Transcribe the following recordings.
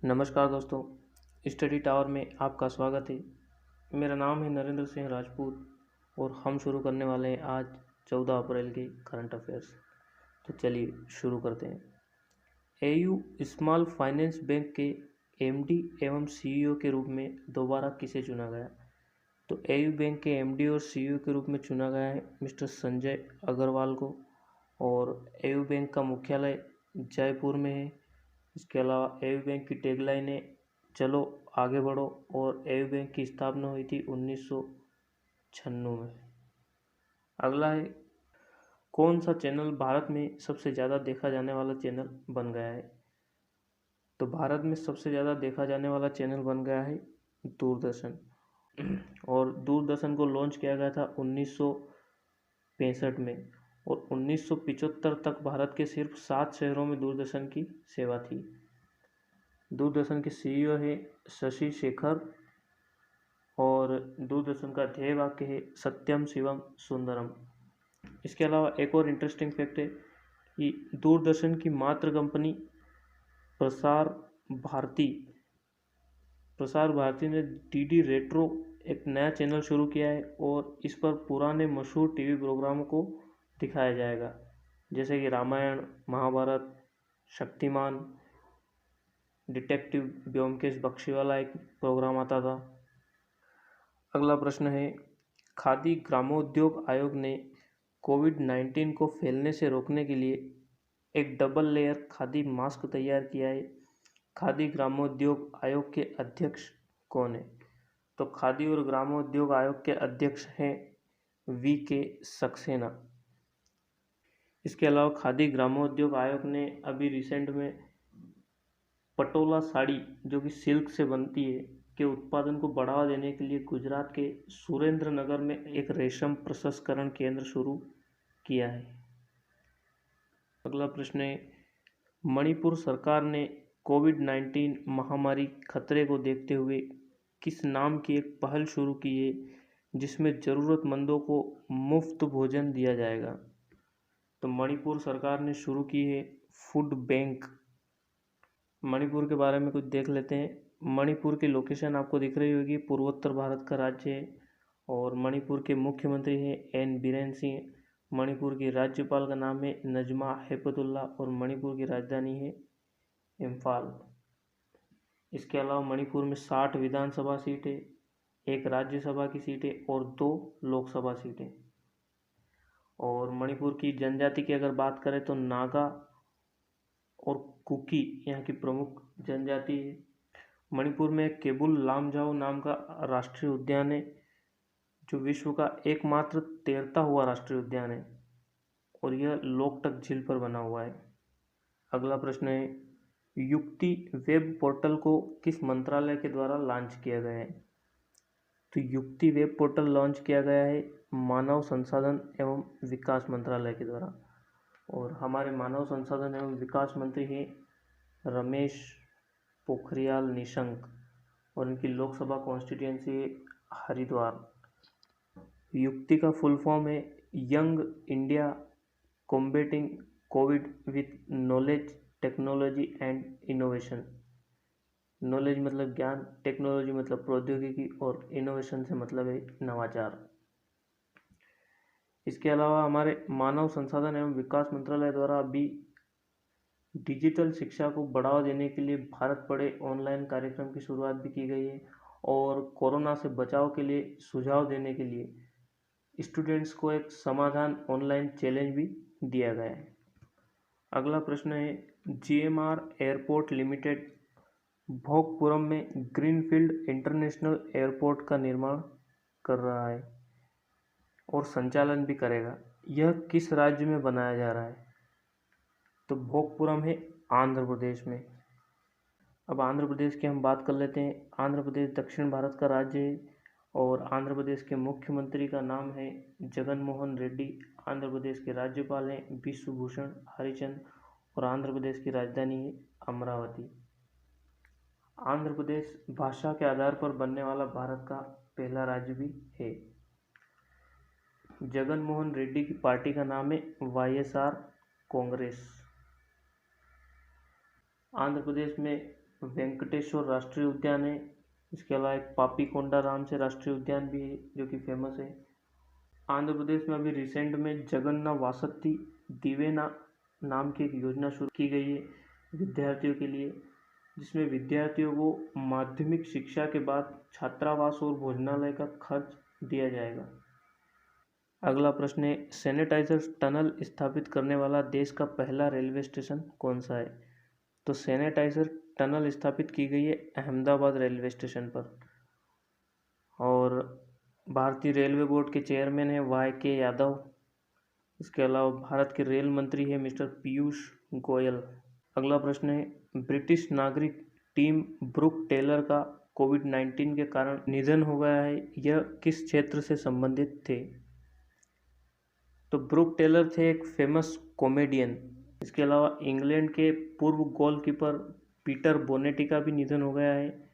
नमस्कार दोस्तों, study tower में आपका स्वागत है। मेरा नाम है नरेंद्र सिंह राजपूत और हम शुरू करने वाले हैं आज 14 अप्रैल के करंट अफेयर्स। तो चलिए शुरू करते हैं। एयू स्मॉल फाइनेंस बैंक के एमडी एवं सीईओ के रूप में दोबारा किसे चुना गया? तो एयू बैंक के एमडी और सीईओ के रूप में चुना गया है मिस्टर संजय अग्रवाल को। और एयू बैंक का मुख्यालय जयपुर में है। इसके अलावा एयू बैंक की टैगलाइन है चलो आगे बढ़ो और एयू बैंक की स्थापना हुई थी 1996 में। अगला है, कौन सा चैनल भारत में सबसे ज़्यादा देखा जाने वाला चैनल बन गया है? तो भारत में सबसे ज़्यादा देखा जाने वाला चैनल बन गया है दूरदर्शन। और दूरदर्शन को लॉन्च किया गया था 1965 में और 1975 तक भारत के सिर्फ 7 शहरों में दूरदर्शन की सेवा थी। दूरदर्शन के सीईओ है शशि शेखर और दूरदर्शन का ध्येय वाक्य है सत्यम शिवम सुंदरम। इसके अलावा एक और इंटरेस्टिंग फैक्ट है कि दूरदर्शन की मातृ कंपनी प्रसार भारती ने डीडी रेट्रो एक नया चैनल शुरू किया है और इस पर पुराने मशहूर टीवी प्रोग्रामों को दिखाया जाएगा, जैसे कि रामायण, महाभारत, शक्तिमान, डिटेक्टिव ब्योमकेश बख्शीवाला एक प्रोग्राम आता था। अगला प्रश्न है, खादी ग्रामोद्योग आयोग ने कोविड-19 को फैलने से रोकने के लिए एक डबल लेयर खादी मास्क तैयार किया है। खादी ग्रामोद्योग आयोग के अध्यक्ष कौन है? तो खादी और ग्रामोद्योग आयोग के अध्यक्ष हैं वी.के. सक्सेना। इसके अलावा खादी ग्रामोद्योग आयोग ने अभी रिसेंट में पटोला साड़ी, जो कि सिल्क से बनती है, के उत्पादन को बढ़ावा देने के लिए गुजरात के सुरेंद्र नगर में एक रेशम प्रसंस्करण केंद्र शुरू किया है। अगला प्रश्न है, मणिपुर सरकार ने कोविड-19 महामारी खतरे को देखते हुए किस नाम की एक पहल शुरू की है जिसमें ज़रूरतमंदों को मुफ्त भोजन दिया जाएगा? तो मणिपुर सरकार ने शुरू की है फूड बैंक। मणिपुर के बारे में कुछ देख लेते हैं। मणिपुर की लोकेशन आपको दिख रही होगी, पूर्वोत्तर भारत का राज्य है और मणिपुर के मुख्यमंत्री हैं एन बीरेन सिंह। मणिपुर की राज्यपाल का नाम है नजमा हेपतुल्ला और मणिपुर की राजधानी है इम्फाल। इसके अलावा मणिपुर में 60 विधानसभा सीटें, 1 राज्यसभा की सीटें और 2 लोकसभा सीटें। और मणिपुर की जनजाति की अगर बात करें तो नागा और कुकी यहाँ की प्रमुख जनजाति है। मणिपुर में केबुल लामजाओ नाम का राष्ट्रीय उद्यान है, जो विश्व का एकमात्र तैरता हुआ राष्ट्रीय उद्यान है और यह लोकटक झील पर बना हुआ है। अगला प्रश्न है, युक्ति वेब पोर्टल को किस मंत्रालय के द्वारा लॉन्च किया गया है? तो युक्ति वेब पोर्टल लॉन्च किया गया है मानव संसाधन एवं विकास मंत्रालय के द्वारा और हमारे मानव संसाधन एवं विकास मंत्री हैं रमेश पोखरियाल निशंक और इनकी लोकसभा कॉन्स्टिट्यूएंसी है हरिद्वार। युक्ति का फुल फॉर्म है young India combating Covid with knowledge, technology and innovation. Knowledge मतलब ज्ञान, टेक्नोलॉजी मतलब प्रौद्योगिकी और इनोवेशन से मतलब है नवाचार। इसके अलावा हमारे मानव संसाधन एवं विकास मंत्रालय द्वारा अभी डिजिटल शिक्षा को बढ़ावा देने के लिए भारत पढ़े ऑनलाइन कार्यक्रम की शुरुआत भी की गई है और कोरोना से बचाव के लिए सुझाव देने के लिए स्टूडेंट्स को एक समाधान ऑनलाइन चैलेंज भी दिया गया है। अगला प्रश्न है, जीएमआर एयरपोर्ट लिमिटेड भोगपुरम में ग्रीनफील्ड इंटरनेशनल एयरपोर्ट का निर्माण कर रहा है और संचालन भी करेगा। यह किस राज्य में बनाया जा रहा है? तो भोगपुरम है आंध्र प्रदेश में। अब आंध्र प्रदेश की हम बात कर लेते हैं। आंध्र प्रदेश दक्षिण भारत का राज्य है और आंध्र प्रदेश के मुख्यमंत्री का नाम है जगन मोहन रेड्डी। आंध्र प्रदेश के राज्यपाल हैं विश्वभूषण हरिचंद और आंध्र प्रदेश की राजधानी है अमरावती। आंध्र प्रदेश भाषा के आधार पर बनने वाला भारत का पहला राज्य भी है। जगन मोहन रेड्डी की पार्टी का नाम है वाईएसआर कांग्रेस। आंध्र प्रदेश में वेंकटेश्वर राष्ट्रीय उद्यान है। इसके अलावा एक पापीकोंडा नाम से राष्ट्रीय उद्यान भी है जो कि फेमस है। आंध्र प्रदेश में अभी रिसेंट में जगन्ना वासत्ती दिवेना नाम की एक योजना शुरू की गई है विद्यार्थियों के लिए, जिसमें विद्यार्थियों को माध्यमिक शिक्षा के बाद छात्रावास और भोजनालय का खर्च दिया जाएगा। अगला प्रश्न है, सैनिटाइजर टनल स्थापित करने वाला देश का पहला रेलवे स्टेशन कौन सा है? तो सैनिटाइजर टनल स्थापित की गई है अहमदाबाद रेलवे स्टेशन पर। और भारतीय रेलवे बोर्ड के चेयरमैन है YK यादव। इसके अलावा भारत के रेल मंत्री है मिस्टर पीयूष गोयल। अगला प्रश्न है, ब्रिटिश नागरिक टिम ब्रूक टेलर का कोविड-19 के कारण निधन हो गया है, यह किस क्षेत्र से संबंधित थे? तो ब्रूक टेलर थे एक फेमस कॉमेडियन। इसके अलावा इंग्लैंड के पूर्व गोलकीपर पीटर बोनेटी का भी निधन हो गया है।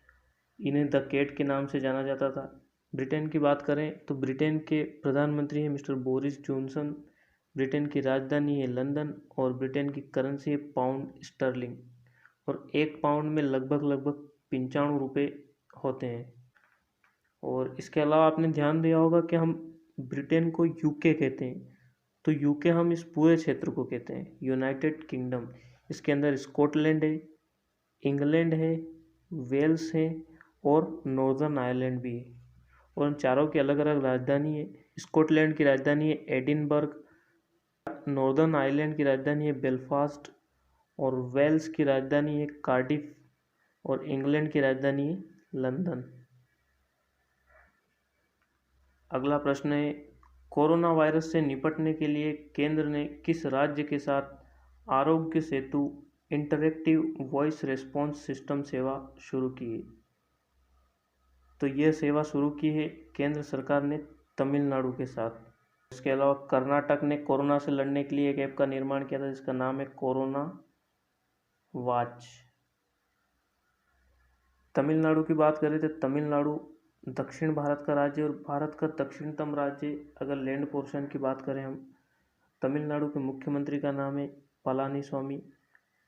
इन्हें द कैट के नाम से जाना जाता था। ब्रिटेन की बात करें तो ब्रिटेन के प्रधानमंत्री हैं मिस्टर बोरिस जॉनसन। ब्रिटेन की राजधानी है लंदन और ब्रिटेन की करेंसी है पाउंड स्टर्लिंग। और एक पाउंड में लगभग 95 रुपये होते हैं। और इसके अलावा आपने ध्यान दिया होगा कि हम ब्रिटेन को यूके कहते हैं, तो यूके हम इस पूरे क्षेत्र को कहते हैं यूनाइटेड किंगडम। इसके अंदर स्कॉटलैंड है, इंग्लैंड है, वेल्स है और नॉर्दर्न आयरलैंड भी है। और उन चारों की अलग अलग राजधानी है। स्कॉटलैंड की राजधानी है एडिनबर्ग, नॉर्दर्न आयरलैंड की राजधानी है बेलफास्ट और वेल्स की राजधानी है कार्डिफ और इंग्लैंड की राजधानी है लंदन। अगला प्रश्न है, कोरोना वायरस से निपटने के लिए केंद्र ने किस राज्य के साथ Aarogya Setu interactive voice response system सेवा शुरू की है? तो यह सेवा शुरू की है केंद्र सरकार ने तमिलनाडु के साथ। इसके अलावा कर्नाटक ने कोरोना से लड़ने के लिए एक ऐप का निर्माण किया था जिसका नाम है कोरोना वॉच। तमिलनाडु की बात करें तो तमिलनाडु दक्षिण भारत का राज्य और भारत का दक्षिणतम राज्य। अगर लैंड पोर्शन की बात करें हम, तमिलनाडु के मुख्यमंत्री का नाम है पलानीस्वामी।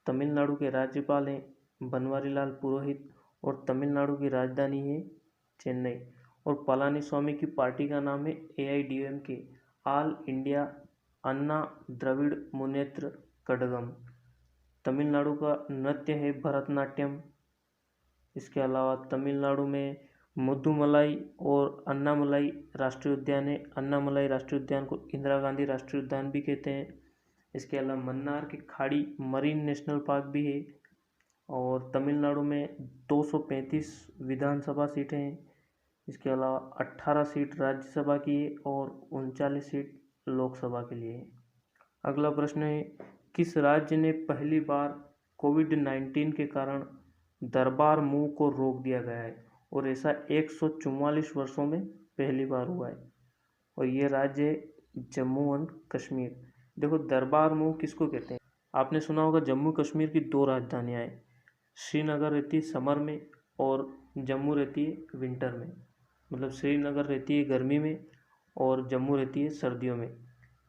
तमिलनाडु के राज्यपाल हैं बनवारीलाल पुरोहित और तमिलनाडु की राजधानी है चेन्नई। और पलानीस्वामी की पार्टी का नाम है AIADMK, ऑल इंडिया अन्ना द्रविड़ मुनेत्र कड़गम। तमिलनाडु का नृत्य है भरतनाट्यम। इसके अलावा तमिलनाडु में मुदुमलाई और अन्नामलाई राष्ट्रीय उद्यान है। अन्नामलाई राष्ट्रीय उद्यान को इंदिरा गांधी राष्ट्रीय उद्यान भी कहते हैं। इसके अलावा मन्नार की खाड़ी मरीन नेशनल पार्क भी है। और तमिलनाडु में 235 विधानसभा सीटें हैं। इसके अलावा 18 सीट राज्यसभा की है और 39 सीट लोकसभा के लिए है। अगला प्रश्न है, किस राज्य ने पहली बार कोविड-19 के कारण दरबार मूव को रोक दिया गया है? और ऐसा 144 वर्षों में पहली बार हुआ है और ये राज्य है जम्मू एंड कश्मीर। देखो, दरबार मूव किसको कहते हैं? आपने सुना होगा जम्मू कश्मीर की 2 राजधानियाँ हैं, श्रीनगर रहती है समर में और जम्मू रहती है विंटर में। मतलब श्रीनगर रहती है गर्मी में और जम्मू रहती है सर्दियों में।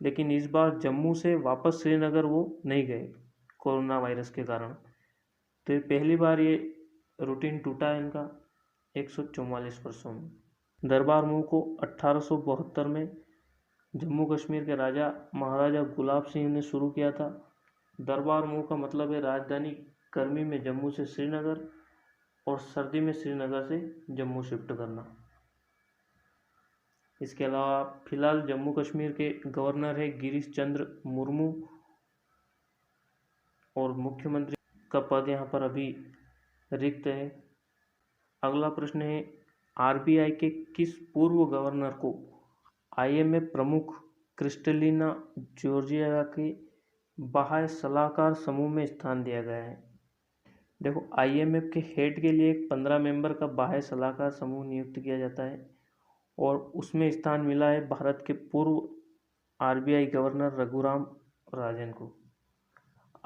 लेकिन इस बार जम्मू से वापस श्रीनगर वो नहीं गए कोरोना वायरस के कारण। तो ये पहली बार ये रूटीन टूटा है इनका 144 वर्षों में। दरबार मूव को 1872 में जम्मू कश्मीर के राजा महाराजा गुलाब सिंह ने शुरू किया था। दरबार मूव का मतलब है राजधानी गर्मी में जम्मू से श्रीनगर और सर्दी में श्रीनगर से जम्मू शिफ्ट करना। इसके अलावा फिलहाल जम्मू कश्मीर के गवर्नर है गिरीश चंद्र मुर्मू और मुख्यमंत्री का पद यहाँ पर अभी रिक्त है। अगला प्रश्न है, RBI के किस पूर्व गवर्नर को IMF प्रमुख क्रिस्टलिना जॉर्जिएवा के बाह्य सलाहकार समूह में स्थान दिया गया है? देखो, IMF के हेड के लिए एक 15 मेंबर का बाह्य सलाहकार समूह नियुक्त किया जाता है और उसमें स्थान मिला है भारत के पूर्व RBI गवर्नर रघुराम राजन को।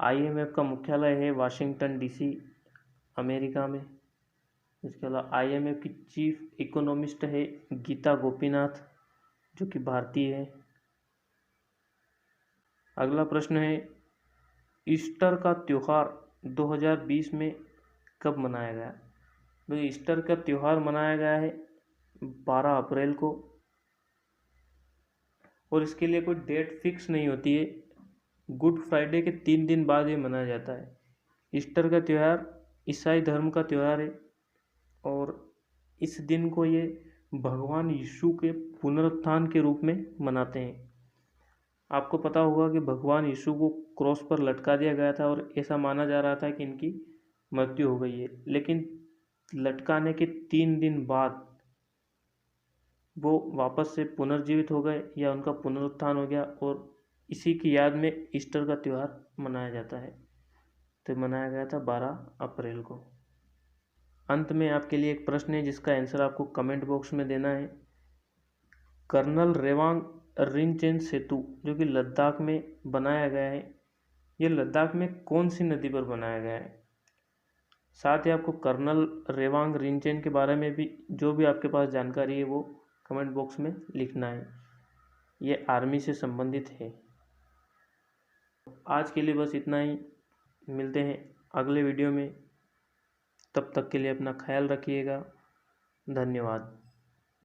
IMF का मुख्यालय है वाशिंगटन DC अमेरिका में। इसके अलावा IMF की चीफ इकोनॉमिस्ट है गीता गोपीनाथ जो कि भारतीय है। अगला प्रश्न है, ईस्टर का त्यौहार 2020 में कब मनाया गया? तो ईस्टर का त्यौहार मनाया गया है 12 अप्रैल को, और इसके लिए कोई डेट फिक्स नहीं होती है। गुड फ्राइडे के 3 दिन बाद ये मनाया जाता है। ईस्टर का त्यौहार ईसाई धर्म का त्यौहार है, और इस दिन को ये भगवान यीशु के पुनरुत्थान के रूप में मनाते हैं। आपको पता होगा कि भगवान यीशु को क्रॉस पर लटका दिया गया था, और ऐसा माना जा रहा था कि इनकी मृत्यु हो गई है, लेकिन लटकाने के 3 दिन बाद वो वापस से पुनर्जीवित हो गए, या उनका पुनरुत्थान हो गया, और इसी की याद में ईस्टर का त्यौहार मनाया जाता है। तो मनाया गया था 12 अप्रैल को। अंत में आपके लिए एक प्रश्न है जिसका आंसर आपको कमेंट बॉक्स में देना है। कर्नल रेवांग रिनचेन सेतु जो कि लद्दाख में बनाया गया है, ये लद्दाख में कौन सी नदी पर बनाया गया है? साथ ही आपको कर्नल रेवांग रिनचेन के बारे में भी जो भी आपके पास जानकारी है वो कमेंट बॉक्स में लिखना है। ये आर्मी से संबंधित है। आज के लिए बस इतना ही। मिलते हैं अगले वीडियो में। तब तक के लिए अपना ख्याल रखिएगा। धन्यवाद।